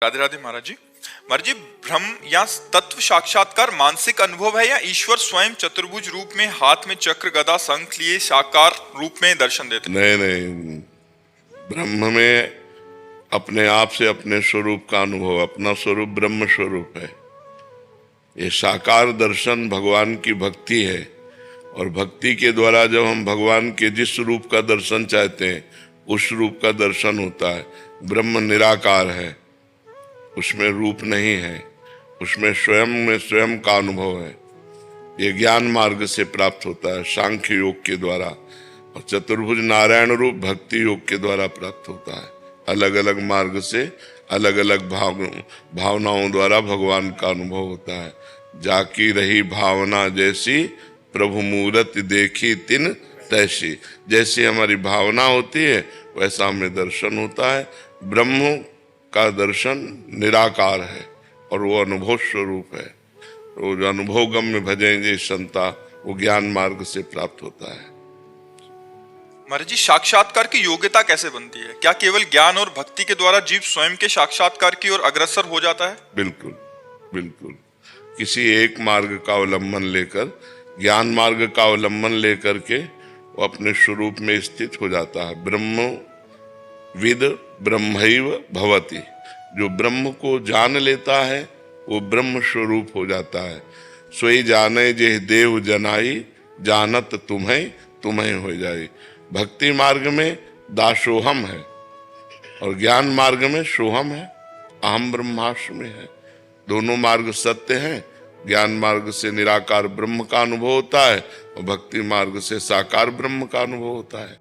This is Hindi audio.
राधे राधे महाराज जी। महाराज जी, ब्रह्म या तत्व साक्षात्कार मानसिक अनुभव है या ईश्वर स्वयं चतुर्भुज रूप में हाथ में चक्र गदा शंख लिए साकार रूप में दर्शन देते हैं? नहीं, ब्रह्म में अपने आप से अपने स्वरूप का अनुभव, अपना स्वरूप ब्रह्म स्वरूप है। ये साकार दर्शन भगवान की भक्ति है, और भक्ति के द्वारा जब हम भगवान के जिस रूप का दर्शन चाहते हैं उस रूप का दर्शन होता है। ब्रह्म निराकार है, उसमें रूप नहीं है, उसमें स्वयं में स्वयं का अनुभव है। ये ज्ञान मार्ग से प्राप्त होता है, सांख्य योग के द्वारा, और चतुर्भुज नारायण रूप भक्ति योग के द्वारा प्राप्त होता है। अलग अलग मार्ग से अलग अलग भावनाओं द्वारा भगवान का अनुभव होता है। जाकी रही भावना जैसी प्रभु मूरत देखी तिन तैसी। जैसी हमारी भावना होती है वैसा हमें दर्शन होता है। ब्रह्म का दर्शन निराकार है और वो अनुभव स्वरूप है। वो जो अनुभव गम्य भजेंगे संता, वो ज्ञान मार्ग से प्राप्त होता है। महाराज जी, साक्षात्कार की योग्यता कैसे बनती है? क्या केवल ज्ञान और भक्ति के द्वारा जीव स्वयं के साक्षात्कार की ओर अग्रसर हो जाता है? बिल्कुल बिल्कुल। किसी एक मार्ग का अवलंबन लेकर, ज्ञान मार्ग का अवलंबन लेकर के वो अपने स्वरूप में स्थित हो जाता है। ब्रह्म विद ब्रह्मैव भवति। जो ब्रह्म को जान लेता है वो ब्रह्म स्वरूप हो जाता है। सोई जाने जे देव जनाई, जानत तुम्हें तुम्हें हो जाए। भक्ति मार्ग में दासोहम है और ज्ञान मार्ग में सोहम है, अहम ब्रह्मास्मि है। दोनों मार्ग सत्य हैं। ज्ञान मार्ग से निराकार ब्रह्म का अनुभव होता है और भक्ति मार्ग से साकार ब्रह्म का अनुभव होता है।